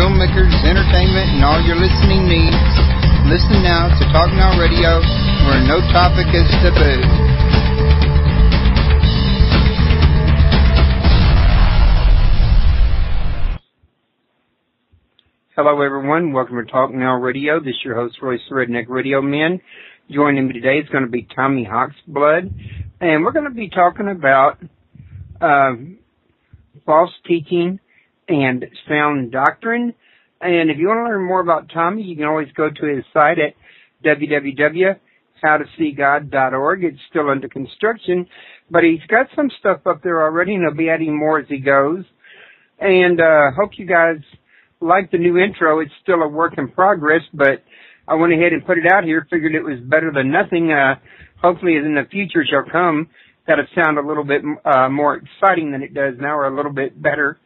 filmmakers, entertainment, and all your listening needs. Listen now to Talk Now Radio, where no topic is taboo. Hello, everyone. Welcome to Talk Now Radio. This is your host, Royce the Redneck Radio Man. Joining me today is going to be Tommy Hawksblood, and we're going to be talking about false teaching and sound doctrine. And if you want to learn more about Tommy, you can always go to his site at www.howtoseegod.org. It's still under construction, but he's got some stuff up there already, and he'll be adding more as he goes. And hope you guys like the new intro. It's still a work in progress, but I went ahead and put it out here, figured it was better than nothing. Hopefully in the future shall come, that'll sound a little bit more exciting than it does now, or a little bit better.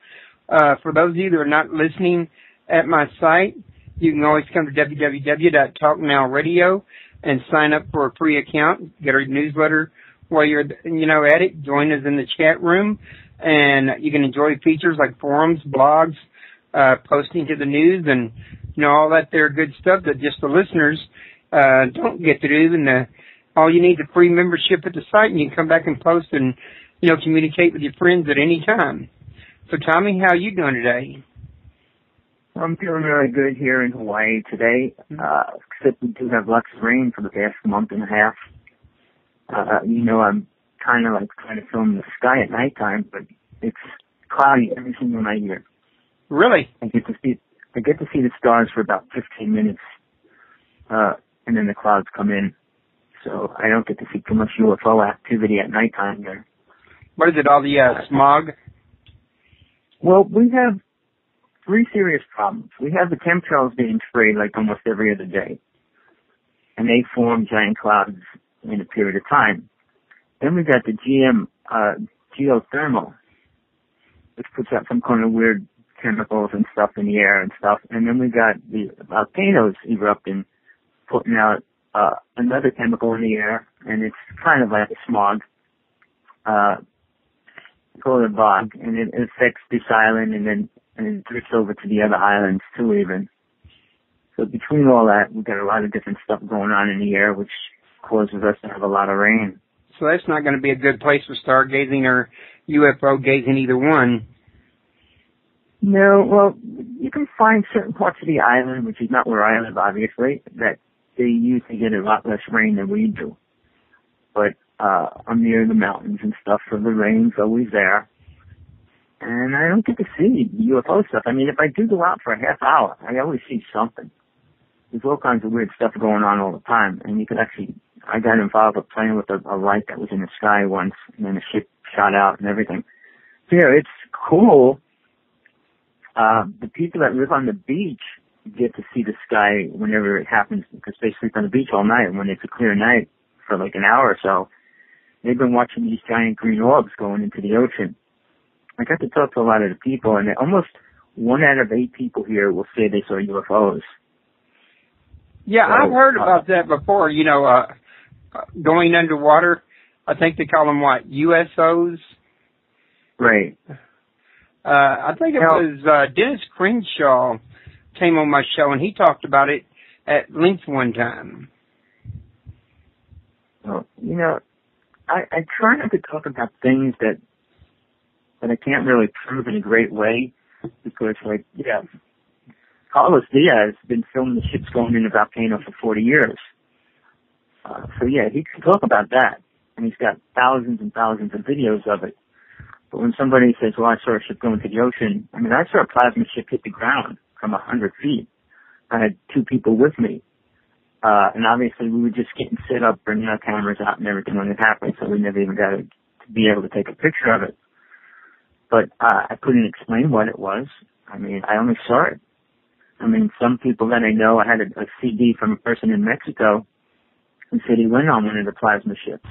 For those of you that are not listening at my site, you can always come to www.talknowradio and sign up for a free account, get our newsletter while you're at it. Join us in the chat room, and you can enjoy features like forums, blogs, posting to the news, and all that there good stuff that just the listeners don't get to do. And all you need is a free membership at the site, and you can come back and post and communicate with your friends at any time. So, Tommy, how are you doing today? I'm feeling really good here in Hawaii today, except we do have lots of rain for the past month and a half. I'm kind of like trying to film the sky at nighttime, but it's cloudy every single night here. Really? I get to see the stars for about 15 minutes, and then the clouds come in. So I don't get to see too much UFO activity at nighttime here. What is it, all the smog? Well, we have three serious problems. We have the chemtrails being sprayed like almost every other day, and they form giant clouds in a period of time. Then we got the geothermal, which puts out some kind of weird chemicals and stuff in the air and stuff. And then we got the volcanoes erupting, putting out another chemical in the air, and it's kind of like a smog, called a bog, and it affects this island and it drifts over to the other islands too even. So between all that, we've got a lot of different stuff going on in the air, which causes us to have a lot of rain. So that's not going to be a good place for stargazing or UFO gazing, either one. No, well, you can find certain parts of the island, which is not where I live, obviously, that they usually get a lot less rain than we do. But I'm near the mountains and stuff, so the rain's always there. And I don't get to see UFO stuff. I mean, if I do go out for a half hour, I always see something. There's all kinds of weird stuff going on all the time. And you could actually, I got involved with playing with a light that was in the sky once, and then the ship shot out and everything. So yeah, it's cool. The people that live on the beach get to see the sky whenever it happens, because they sleep on the beach all night. And when it's a clear night for like an hour or so, they've been watching these giant green orbs going into the ocean. I got to talk to a lot of the people, and almost 1 out of 8 people here will say they saw UFOs. Yeah, so, I've heard about that before, going underwater. I think they call them, what, USOs? Right. I think it was Dennis Crenshaw came on my show, and he talked about it at length one time. Well, I try not to talk about things that I can't really prove in a great way, because, Carlos Diaz has been filming the ships going in a volcano for 40 years. So, yeah, he can talk about that, and he's got thousands and thousands of videos of it. But when somebody says, well, I saw a ship go into the ocean, I mean, I saw a plasma ship hit the ground from 100 feet. I had 2 people with me. And obviously we were just getting set up, bringing our cameras out and everything when it happened, so we never even got to be able to take a picture of it. But I couldn't explain what it was. I mean, I only saw it. I mean, some people that I know, I had a CD from a person in Mexico who said he went on one of the plasma ships.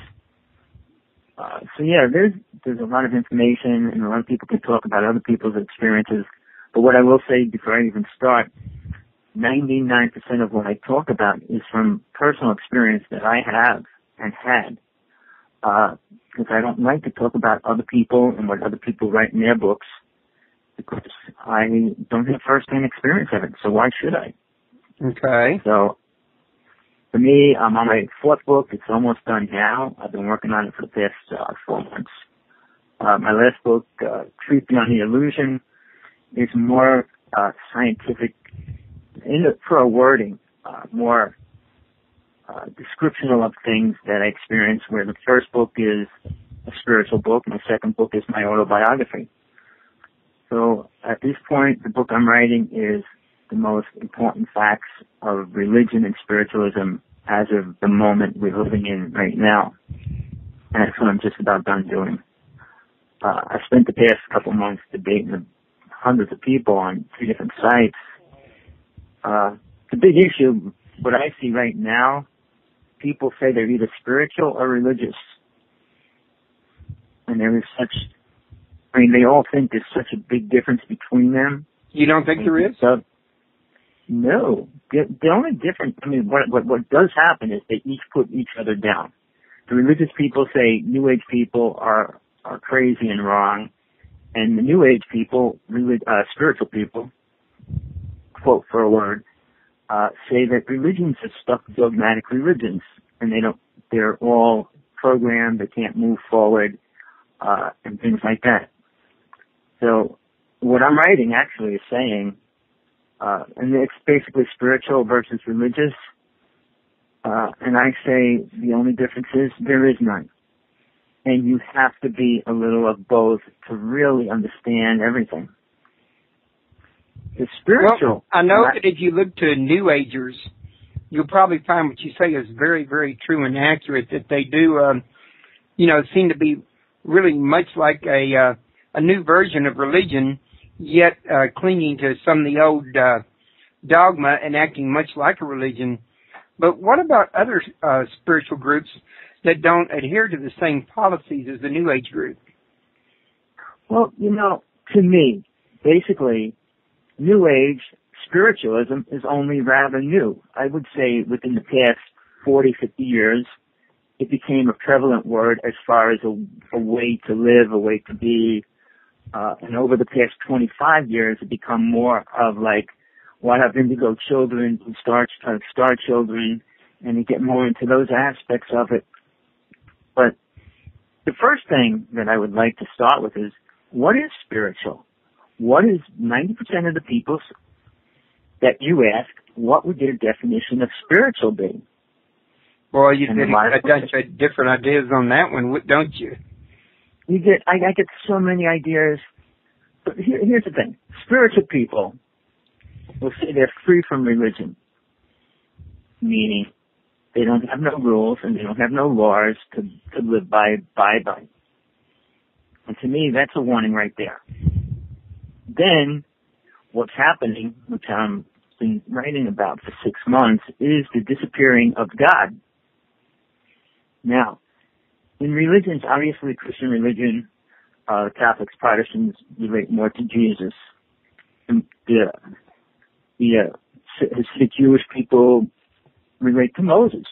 So yeah, there's a lot of information, and a lot of people can talk about other people's experiences. But what I will say before I even start, 99% of what I talk about is from personal experience that I have and had. Because I don't like to talk about other people and what other people write in their books. because I don't have first-hand experience of it, so why should I? Okay. So, for me, I'm on my fourth book. It's almost done now. I've been working on it for the past 4 months. My last book, Truth Beyond the Illusion, is more scientific, for a wording, more descriptional of things that I experienced, where the first book is a spiritual book. My second book is my autobiography. So at this point, the book I'm writing is the most important facts of religion and spiritualism as of the moment we're living in right now. And that's what I'm just about done doing. I spent the past couple months debating with hundreds of people on 3 different sites. The big issue, what I see right now, people say they're either spiritual or religious. And there is they all think there's such a big difference between them. You don't think there is? No. The only difference, what does happen is they each put each other down. The religious people say New Age people are crazy and wrong, and the New Age people, spiritual people, quote for a word, say that religions are stuck dogmatic religions, and they're all programmed, they can't move forward, and things like that. So what I'm writing actually is saying, and it's basically spiritual versus religious, and I say the only difference is there is none. And you have to be a little of both to really understand everything. The spiritual... Well, I know that if you look to New Agers, you'll probably find what you say is very, very true and accurate, that they do, seem to be really much like a new version of religion, yet clinging to some of the old dogma and acting much like a religion. But what about other spiritual groups that don't adhere to the same policies as the New Age group? Well, to me, basically, New Age spiritualism is only rather new. I would say within the past 40, 50 years, it became a prevalent word as far as a way to live, a way to be. And over the past 25 years, it become more of like, why have indigo children, star children, and you get more into those aspects of it. But the first thing that I would like to start with is, what is spiritual? What is 90% of the people that you ask, what would their definition of spiritual be? Well, you get different ideas on that one, don't you? I get so many ideas. But here's the thing. Spiritual people will say they're free from religion, meaning they don't have no rules and they don't have no laws to live by. And to me, that's a warning right there. Then, what's happening, which I've been writing about for 6 months, is the disappearing of God. Now, in religions, obviously Christian religion, Catholics, Protestants relate more to Jesus. And the Hasidic Jewish people relate to Moses.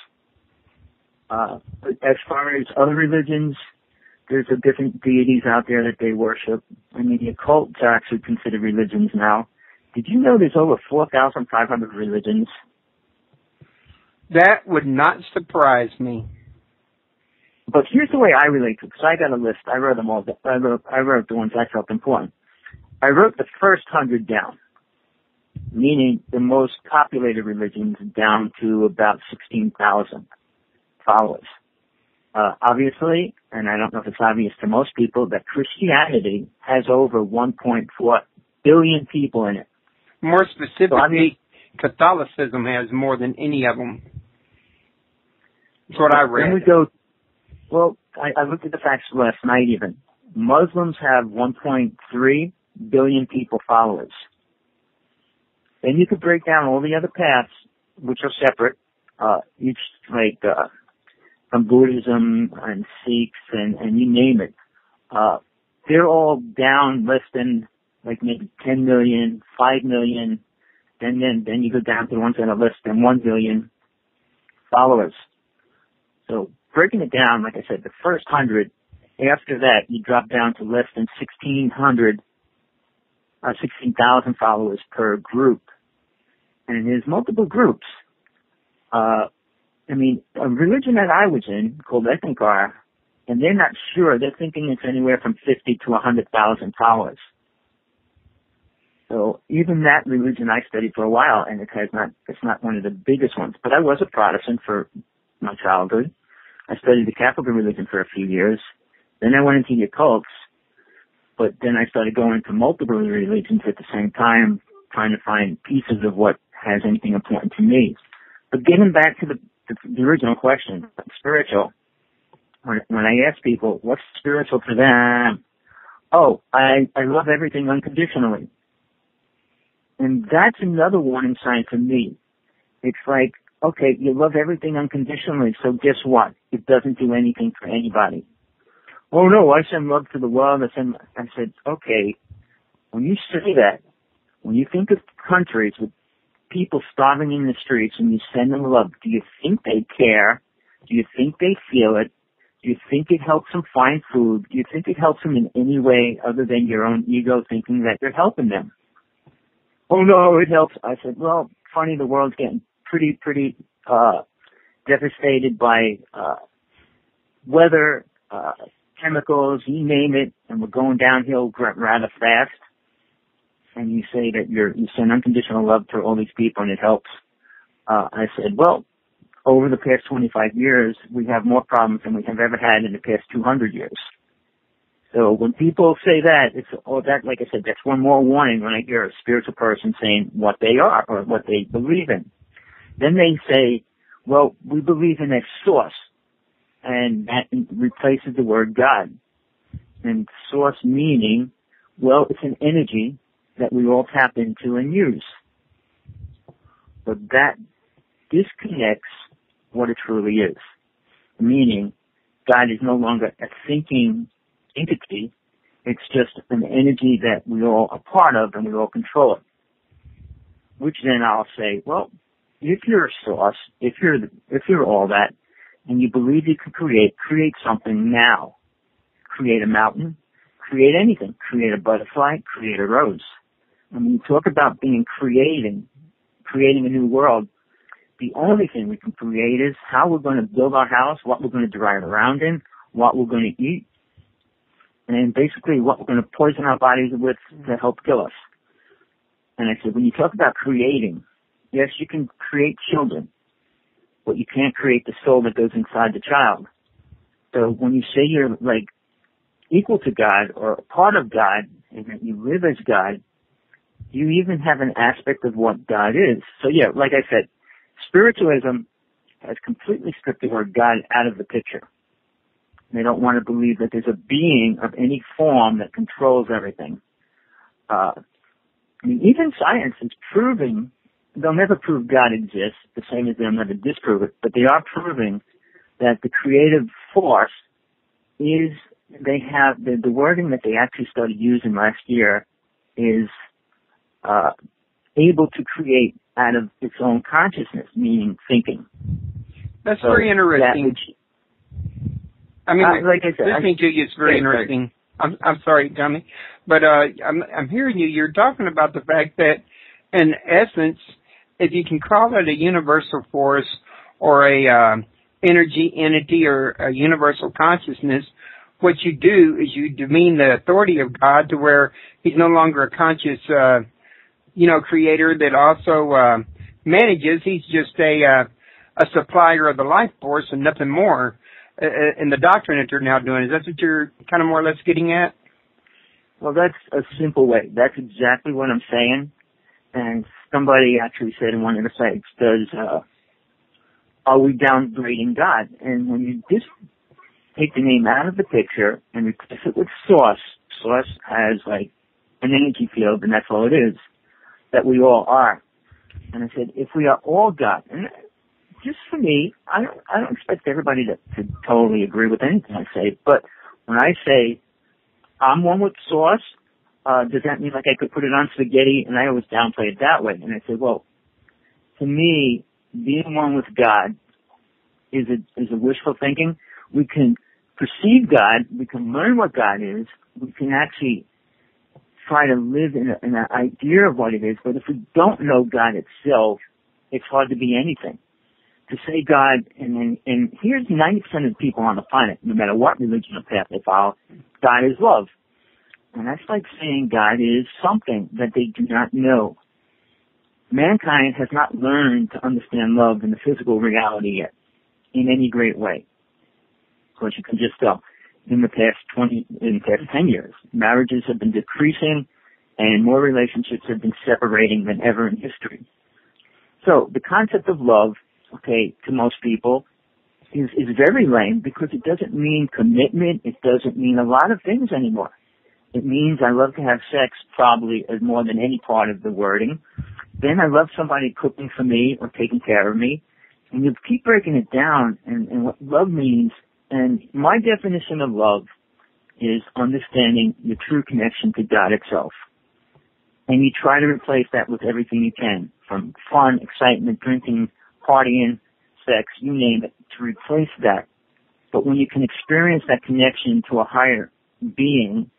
But as far as other religions, there's different deities out there that they worship. I mean, the occults are actually considered religions now. Did you know there's over 4,500 religions? That would not surprise me. But here's the way I relate to it, because I got a list. I wrote them all. I wrote the ones I felt important. I wrote the first 100 down, meaning the most populated religions down to about 16,000 followers. Obviously, and I don't know if it's obvious to most people, that Christianity has over 1.4 billion people in it. More specifically, Catholicism has more than any of them. That's what I read. Then we go, I looked at the facts last night even. Muslims have 1.3 billion people followers. Then you could break down all the other paths, which are separate, each from Buddhism and Sikhs and you name it. They're all down less than maybe 10 million, 5 million, and then you go down to the ones that are less than 1 billion followers. So breaking it down, like I said, the first 100, after that you drop down to less than 1,600 16,000 followers per group. And there's multiple groups. A religion that I was in, called Ethnicar, and they're not sure. They're thinking it's anywhere from 50 to 100,000 followers. So even that religion I studied for a while, and it's not one of the biggest ones. But I was a Protestant for my childhood. I studied the Catholic religion for a few years. Then I went into the occults, but then I started going into multiple religions at the same time, trying to find pieces of what has anything important to me. But getting back to the original question, spiritual, when I ask people, what's spiritual to them? Oh, I love everything unconditionally. And that's another warning sign for me. It's like, okay, you love everything unconditionally, so guess what? It doesn't do anything for anybody. Oh no, I send love to the world. I said, okay, when you say that, when you think of countries with people starving in the streets and you send them love, do you think they care? Do you think they feel it? Do you think it helps them find food? Do you think it helps them in any way other than your own ego thinking that you're helping them? Oh no, it helps. I said, well, funny, the world's getting pretty devastated by weather, chemicals, you name it, and we're going downhill rather fast. And you say that you send unconditional love to all these people and it helps. I said, well, over the past 25 years, we have more problems than we have ever had in the past 200 years. So when people say that, like I said, that's one more warning when I hear a spiritual person saying what they are or what they believe in. Then they say, well, we believe in a source, and that replaces the word God. And source meaning, well, it's an energy that we all tap into and use. But that disconnects what it truly is. Meaning, God is no longer a thinking entity. It's just an energy that we all are part of and we all control it. Which then I'll say, well, if you're a source, if you're all that, and you believe you can create something now. Create a mountain, create anything, create a butterfly, create a rose. When you talk about creating a new world, the only thing we can create is how we're going to build our house, what we're going to drive around in, what we're going to eat, and basically what we're going to poison our bodies with to help kill us. And I said, when you talk about creating, yes, you can create children, but you can't create the soul that goes inside the child. So when you say you're like equal to God or a part of God and that you live as God, you even have an aspect of what God is. So yeah, like I said, spiritualism has completely stripped the word God out of the picture. They don't want to believe that there's a being of any form that controls everything. Even science is proving, they'll never prove God exists, the same as they'll never disprove it, but they are proving that the creative force is, they have, the wording that they actually started using last year is able to create out of its own consciousness, meaning thinking. That's very interesting. Like I said, listening to you is very interesting. I'm sorry, Tommy, but I'm hearing you. You're talking about the fact that, in essence, if you can call it a universal force or a energy entity or a universal consciousness, what you do is you demean the authority of God to where He's no longer a conscious, creator that also manages. He's just a supplier of the life force and nothing more. In the doctrine that you're now doing, is that what you're kind of more or less getting at? Well, that's a simple way. That's exactly what I'm saying. And somebody actually said in one of the sites, are we downgrading God? And when you just take the name out of the picture and replace it with source has like an energy field, and that's all it is, that we all are. And I said, if we are all God, and just for me, I don't expect everybody to totally agree with anything I say, but when I say I'm one with source, does that mean like I could put it on spaghetti? And I always downplay it that way. And I say, well, to me, being one with God is a wishful thinking. We can perceive God, we can learn what God is, we can actually try to live in an idea of what it is, but if we don't know God itself, it's hard to be anything. To say God, and here's 90% of the people on the planet, no matter what religion or path they follow, God is love. And that's like saying God is something that they do not know. Mankind has not learned to understand love in the physical reality yet, in any great way. Of course, you can just tell. In the past 10 years, marriages have been decreasing and more relationships have been separating than ever in history. So the concept of love, okay, to most people is very lame because it doesn't mean commitment. It doesn't mean a lot of things anymore. It means I love to have sex probably as more than any part of the wording. Then I love somebody cooking for me or taking care of me. And you keep breaking it down and what love means. And my definition of love is understanding your true connection to God itself. And you try to replace that with everything you can, from fun, excitement, drinking, partying, sex, you name it, to replace that. But when you can experience that connection to a higher being,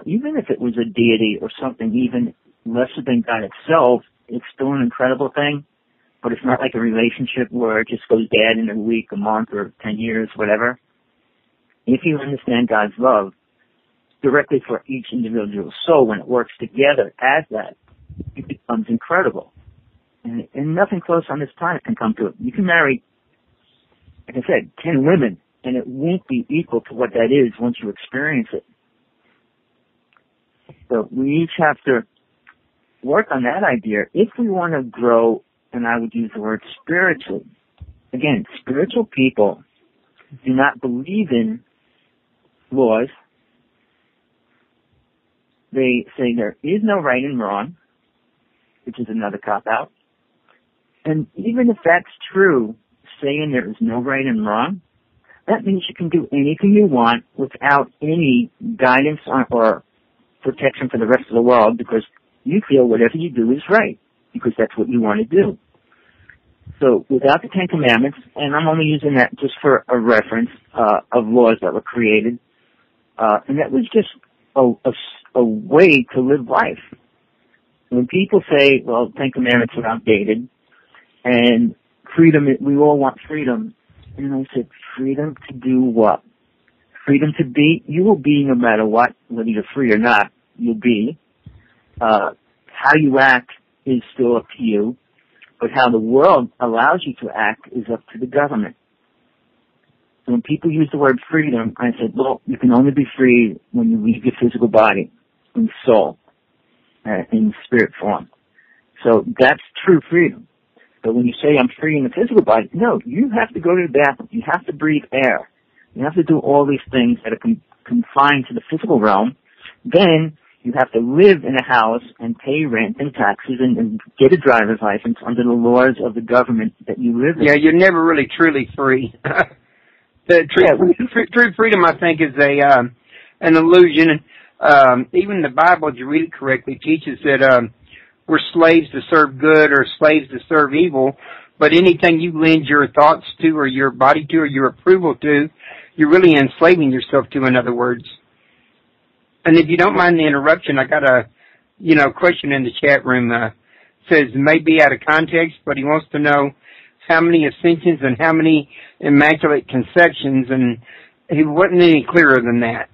even if it was a deity or something even lesser than God itself, it's still an incredible thing. But it's not like a relationship where it just goes bad in a week, a month, or 10 years, whatever. If you understand God's love directly for each individual soul, when it works together as that, it becomes incredible. And nothing close on this planet can come to it. You can marry, like I said, 10 women, and it won't be equal to what that is once you experience it. So we each have to work on that idea if we want to grow, and I would use the word spiritually. Again, spiritual people do not believe in laws. They say there is no right and wrong, which is another cop-out. And even if that's true, saying there is no right and wrong, that means you can do anything you want without any guidance or protection for the rest of the world because you feel whatever you do is right because that's what you want to do. So without the Ten Commandments, and I'm only using that just for a reference of laws that were created, and that was just a way to live life. When people say, well, Ten Commandments are outdated, and freedom, we all want freedom, and I said, freedom to do what? Freedom to be, you will be no matter what, whether you're free or not, you'll be. How you act is still up to you, but how the world allows you to act is up to the government. So when people use the word freedom, I said, well, you can only be free when you leave your physical body, in soul, in spirit form. So that's true freedom. But when you say I'm free in the physical body, no, you have to go to the bathroom. You have to breathe air. You have to do all these things that are confined to the physical realm. Then you have to live in a house and pay rent and taxes and get a driver's license under the laws of the government that you live in. Yeah, you're never really truly free. True freedom, I think, is an illusion. Even the Bible, if you read it correctly, teaches that we're slaves to serve good or slaves to serve evil. But anything you lend your thoughts to or your body to or your approval to, you're really enslaving yourself to, in other words. And if you don't mind the interruption, I got a, question in the chat room. Says may be out of context, but he wants to know how many ascensions and how many immaculate conceptions, and he wasn't any clearer than that.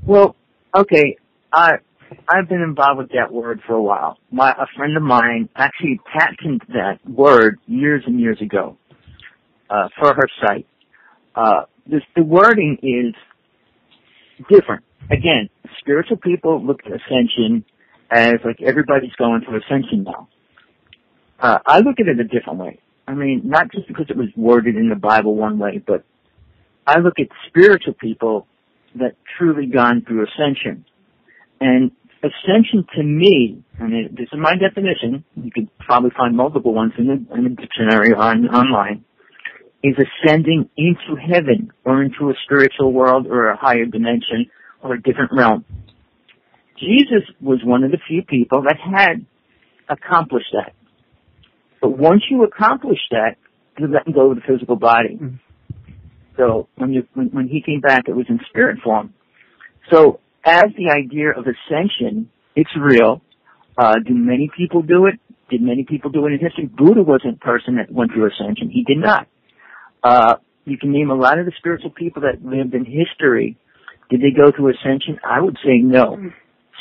Well, okay, I've been involved with that word for a while. A friend of mine actually patented that word years and years ago for her site. The wording is different. Again, spiritual people look at ascension as like everybody's going to ascension now. I look at it a different way. I mean, not just because it was worded in the Bible one way, but I look at spiritual people that truly gone through ascension. And ascension to me, and this is my definition, you could probably find multiple ones in the dictionary online, is ascending into heaven or into a spiritual world or a higher dimension or a different realm. Jesus was one of the few people that had accomplished that. But once you accomplish that, you let him go of the physical body. So when he came back, it was in spirit form. So as the idea of ascension, it's real. Do many people do it? Did many people do it in history? Buddha wasn't a person that went through ascension. He did not. You can name a lot of the spiritual people that lived in history. Did they go through ascension? I would say no.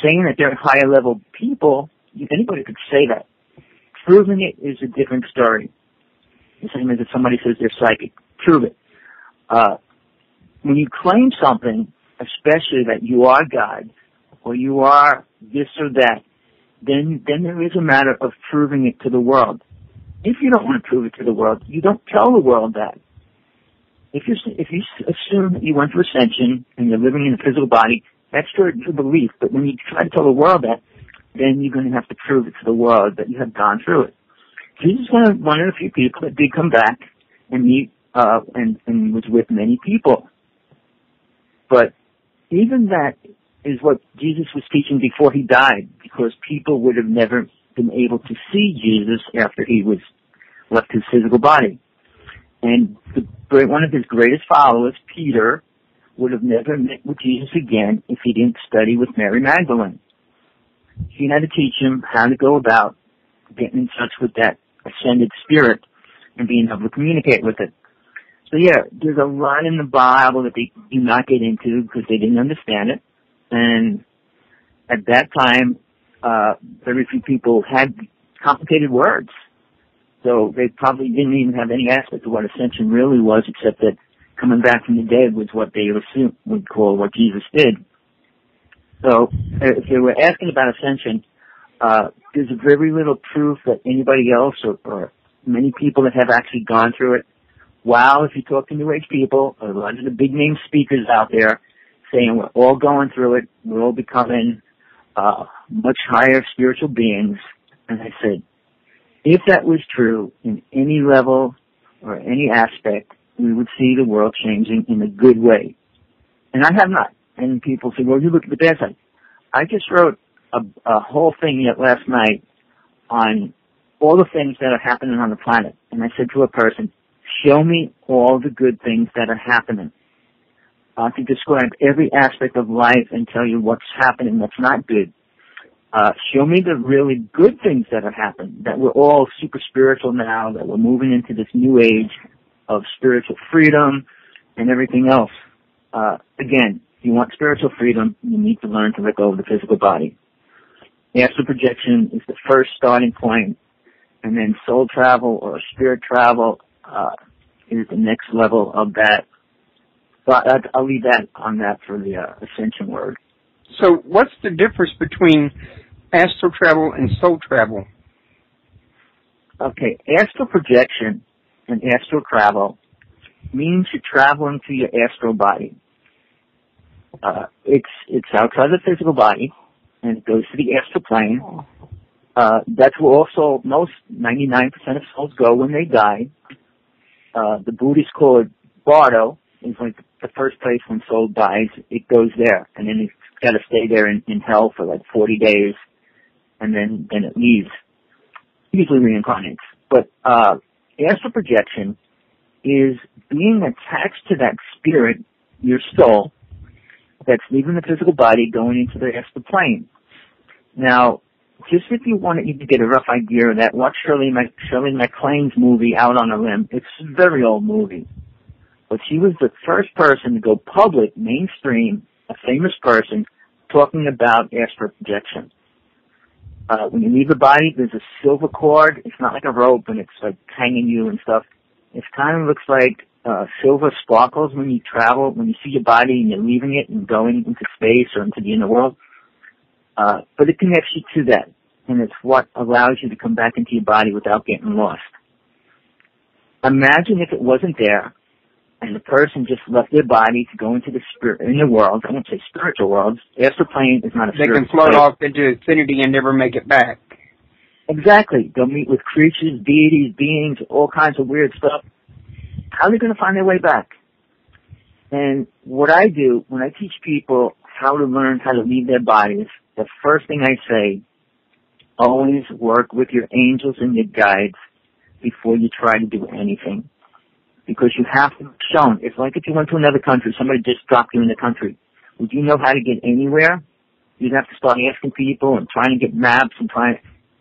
Saying that they're higher level people, anybody could say that. Proving it is a different story. The same as if somebody says they're psychic. Prove it. When you claim something, especially that you are God, or you are this or that, then there is a matter of proving it to the world. If you don't want to prove it to the world, you don't tell the world that. If you assume that you went through ascension and you're living in a physical body, that's your belief. But when you try to tell the world that, then you're going to have to prove it to the world that you have gone through it. Jesus was one of the few people that did come back and meet and was with many people. But even that is what Jesus was teaching before he died, because people would have never been able to see Jesus after he was left his physical body. And one of his greatest followers, Peter, would have never met with Jesus again if he didn't study with Mary Magdalene. She had to teach him how to go about getting in touch with that ascended spirit and being able to communicate with it. So yeah, there's a lot in the Bible that they do not get into because they didn't understand it. And at that time, very few people had complicated words. So they probably didn't even have any aspect of what ascension really was, except that coming back from the dead was what they would call what Jesus did. So if they were asking about ascension, there's very little proof that anybody else or many people that have actually gone through it. While if you talk to New Age people, or a lot of the big name speakers out there saying we're all going through it, we're all becoming much higher spiritual beings, and I said, if that was true in any level or any aspect, we would see the world changing in a good way. And I have not. And people say, well, you look at the bad side. I just wrote a whole thing yet last night on all the things that are happening on the planet. And I said to a person, show me all the good things that are happening. I can describe every aspect of life and tell you what's happening that's not good. Show me the really good things that are happening, that we're all super spiritual now, that we're moving into this new age of spiritual freedom and everything else. Again, if you want spiritual freedom, you need to learn to let go of the physical body. Astral projection is the first starting point, and then soul travel or spirit travel is the next level of that. But I'll leave that on that for the ascension word. So what's the difference between astral travel and soul travel? Okay, astral projection and astral travel means you're traveling to your astral body. It's outside the physical body, and it goes to the astral plane. That's where also most 99% of souls go when they die. The Buddhists call it bardo. It's like the first place when soul dies, it goes there, and then it's got to stay there in hell for like 40 days, and then it leaves. Usually reincarnates. But astral projection is being attached to that spirit, your soul, that's leaving the physical body, going into the astral plane. Now, just if you wanted to get a rough idea of that, watch Shirley MacLaine's movie, Out on a Limb. It's a very old movie. But she was the first person to go public, mainstream, a famous person, talking about astral projection. When you leave the body, there's a silver cord. It's not like a rope and it's like hanging you and stuff. It kind of looks like silver sparkles when you travel, when you see your body and you're leaving it and going into space or into the inner world. But it connects you to that, and it's what allows you to come back into your body without getting lost. Imagine if it wasn't there, and the person just left their body to go into the spirit, in the world. I won't say spiritual worlds. Astral plane is not a spiritual They can float off into infinity and never make it back. Exactly. They'll meet with creatures, deities, beings, all kinds of weird stuff. How are they going to find their way back? And what I do when I teach people how to learn how to leave their bodies, the first thing I say, always work with your angels and your guides before you try to do anything. Because you have to be shown. It's like if you went to another country, somebody just dropped you in the country. Would you know how to get anywhere? You'd have to start asking people and trying to get maps and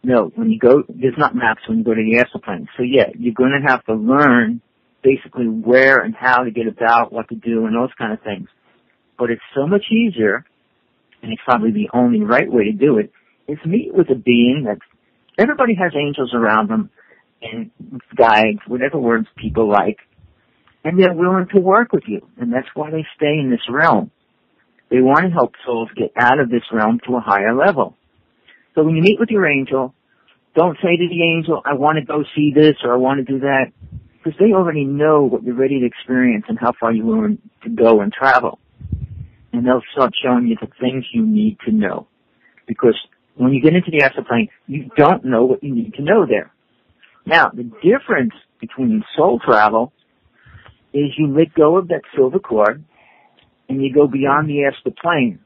no, when you go, there's not maps when you go to the astral plane. So yeah, you're going to have to learn basically where and how to get about, what to do, and those kind of things. But it's so much easier, and it's probably the only right way to do it, is meet with a being that everybody has angels around them and guides, whatever words people like, and they're willing to work with you. And that's why they stay in this realm. They want to help souls get out of this realm to a higher level. So when you meet with your angel, don't say to the angel, I want to go see this or I want to do that, because they already know what you're ready to experience and how far you're willing to go and travel. And they'll start showing you the things you need to know. Because when you get into the astral plane, you don't know what you need to know there. Now, the difference between soul travel is you let go of that silver cord and you go beyond the astral plane.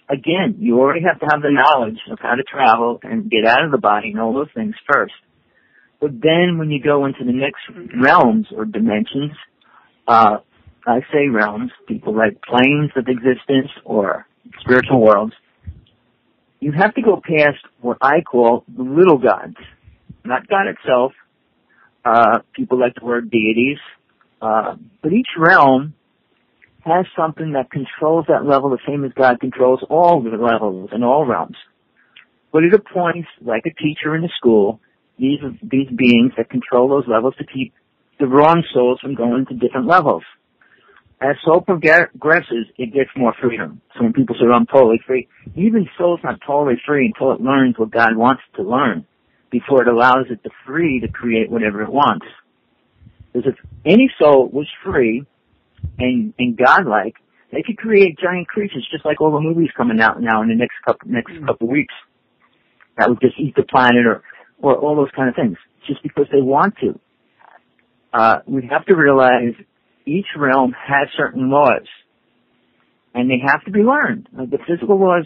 Again, you already have to have the knowledge of how to travel and get out of the body and all those things first. But then when you go into the next realms or dimensions, I say realms, people like planes of existence or spiritual worlds, you have to go past what I call the little gods. Not God itself. People like the word deities. But each realm has something that controls that level the same as God controls all the levels in all realms. But it appoints, like a teacher in the school, these beings that control those levels to keep the wrong souls from going to different levels. As soul progresses, it gets more freedom. So when people say, I'm totally free, even soul's not totally free until it learns what God wants to learn, before it allows it to free to create whatever it wants. Because if any soul was free and godlike, they could create giant creatures, just like all the movies coming out now in the next couple weeks that would just eat the planet or all those kind of things, just because they want to. We have to realize each realm has certain laws, and they have to be learned. Like the physical laws,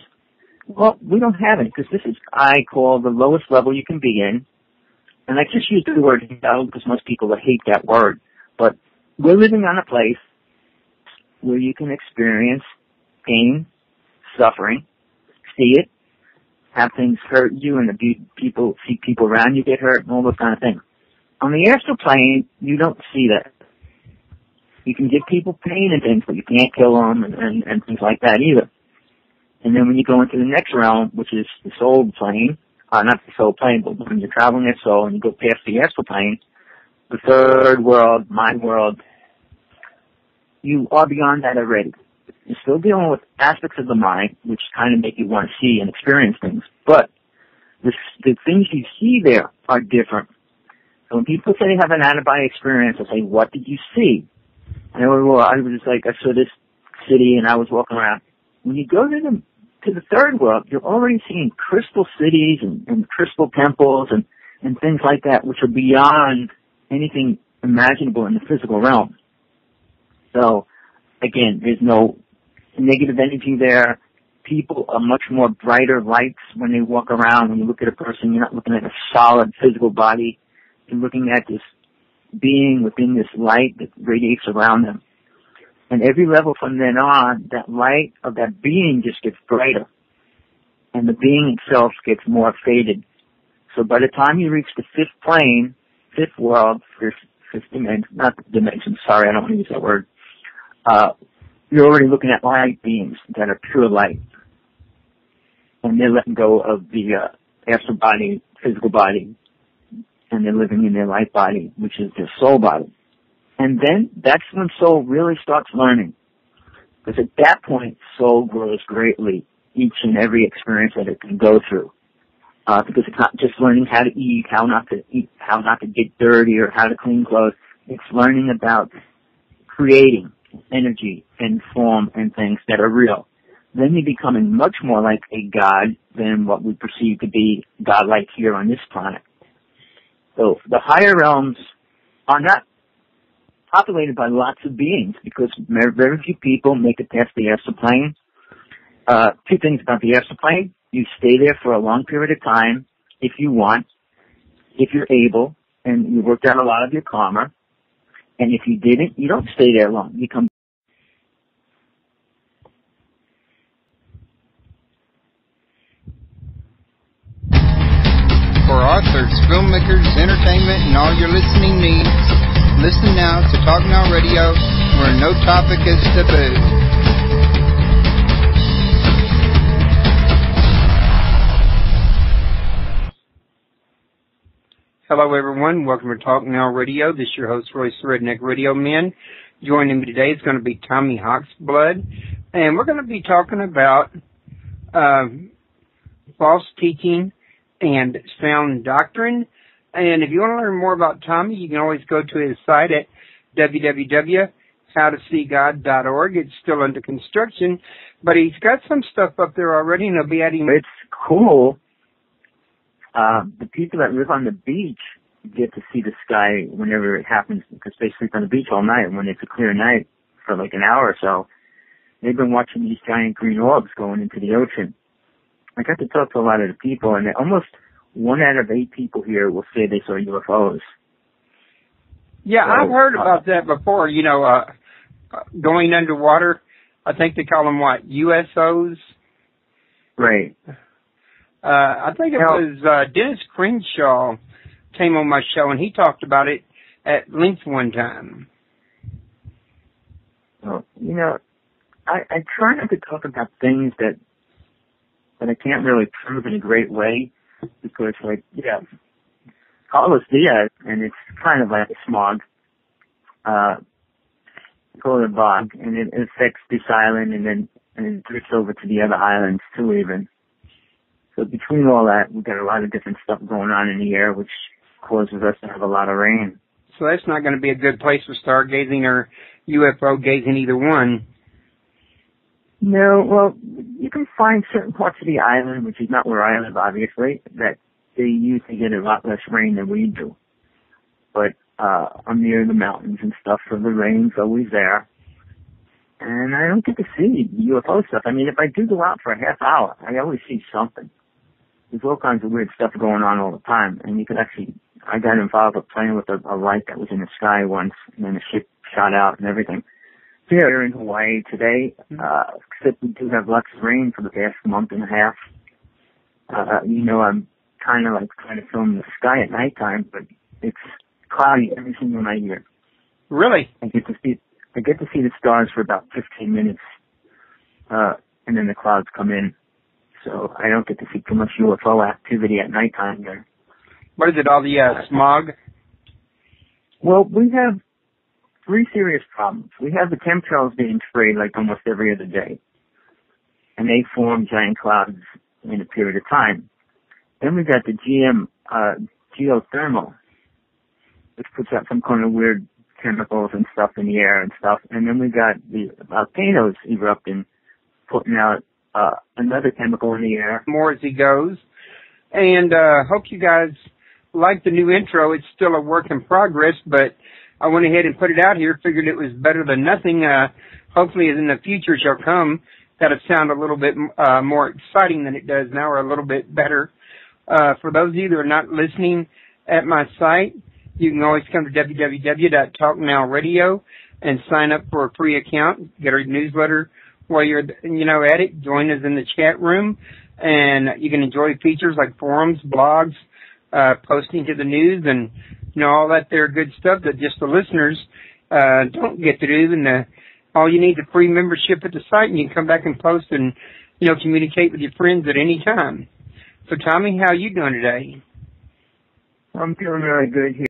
well, we don't have it, because this is, I call, the lowest level you can be in. And I just use the word hell because most people would hate that word. But we're living on a place where you can experience pain, suffering, see it, have things hurt you, and see people around you get hurt, and all those kind of things. On the astral plane, you don't see that. You can give people pain and things, but you can't kill them and things like that either. And then when you go into the next realm, which is the soul plane, not the soul plane, but when you're traveling as soul and you go past the astral plane, the third world, mind world, you are beyond that already. You're still dealing with aspects of the mind, which kind of make you want to see and experience things. But the things you see there are different. So when people say they have an out-of-body experience, I say, what did you see? And I was just like, I saw this city and I was walking around. When you go to the third world, you're already seeing crystal cities and crystal temples and things like that, which are beyond anything imaginable in the physical realm. So, again, there's no negative energy there. People are much more brighter lights when they walk around. When you look at a person, you're not looking at a solid physical body. You're looking at this being within this light that radiates around them. And every level from then on, that light of that being just gets brighter. And the being itself gets more faded. So by the time you reach the fifth plane, fifth world, fifth dimension, not dimension, sorry, I don't want to use that word, you're already looking at light beings that are pure light. And they're letting go of the astral body, physical body, and they're living in their light body, which is their soul body. And then that's when soul really starts learning. Because at that point, soul grows greatly each and every experience that it can go through. Because it's not just learning how to eat, how not to get dirty, or how to clean clothes. It's learning about creating energy and form and things that are real. Then you're becoming much more like a god than what we perceive to be godlike here on this planet. So the higher realms are not populated by lots of beings, because very few people make it past the astral plane. Two things about the astral plane. You stay there for a long period of time if you want, if you're able, and you worked out a lot of your karma. And if you didn't, you don't stay there long. You come. for authors, filmmakers, entertainment, and all your listening needs. Listen now to Talk Now Radio, where no topic is taboo. Hello, everyone. Welcome to Talk Now Radio. This is your host, Royce Redneck Radio Man. Joining me today is going to be Tommy Hawksblood, and we're going to be talking about false teaching and sound doctrine. And if you want to learn more about Tommy, you can always go to his site at www.howtoseegod.org. It's still under construction, but he's got some stuff up there already, and he'll be adding. It's cool. The people that live on the beach get to see the sky whenever it happens, because they sleep on the beach all night. When it's a clear night for like an hour or so, they've been watching these giant green orbs going into the ocean. I got to talk to a lot of the people, and almost 1 out of 8 people here will say they saw UFOs. Yeah, so, I've heard about that before, going underwater. I think they call them, what, USOs? Right. I think it was Dennis Crenshaw came on my show, and he talked about it at length one time. Well, I try not to talk about things that I can't really prove in a great way, because, Carlos Diaz, and it's kind of like a smog, called a bog, and it affects this island, and it drifts over to the other islands too, even. So between all that, we've got a lot of different stuff going on in the air, which causes us to have a lot of rain. So that's not going to be a good place for stargazing or UFO gazing, either one. No, well, you can find certain parts of the island, which is not where I live, obviously, that they usually get a lot less rain than we do. But I'm near the mountains and stuff, so the rain's always there. And I don't get to see UFO stuff. I mean, if I do go out for a half hour, I always see something. There's all kinds of weird stuff going on all the time. And you could actually, I got involved with playing with a light that was in the sky once, and then the ship shot out and everything. Here in Hawaii today, except we do have lots of rain for the past month and a half. I'm kind of like trying to film the sky at nighttime, but it's cloudy every single night here. Really? I get to see the stars for about 15 minutes, and then the clouds come in. So I don't get to see too much UFO activity at nighttime here. What is it, all the smog? Well, we have 3 serious problems. We have the chemtrails being sprayed like almost every other day, and they form giant clouds in a period of time. Then we got the geothermal, which puts out some kind of weird chemicals and stuff in the air and stuff. And then we got the volcanoes erupting, putting out another chemical in the air. More as he goes. And hope you guys like the new intro. It's still a work in progress, but I went ahead and put it out here, figured it was better than nothing. Hopefully in the future shall come, that'll sound a little bit more exciting than it does now, or a little bit better. For those of you that are not listening at my site, you can always come to www.talknowradio and sign up for a free account. Get our newsletter while you're, at it. Join us in the chat room, and you can enjoy features like forums, blogs, posting to the news, and all that there good stuff that just the listeners don't get to do. And all you need is a free membership at the site, and you can come back and post and communicate with your friends at any time. So, Tommy, how are you doing today? I'm feeling really good here.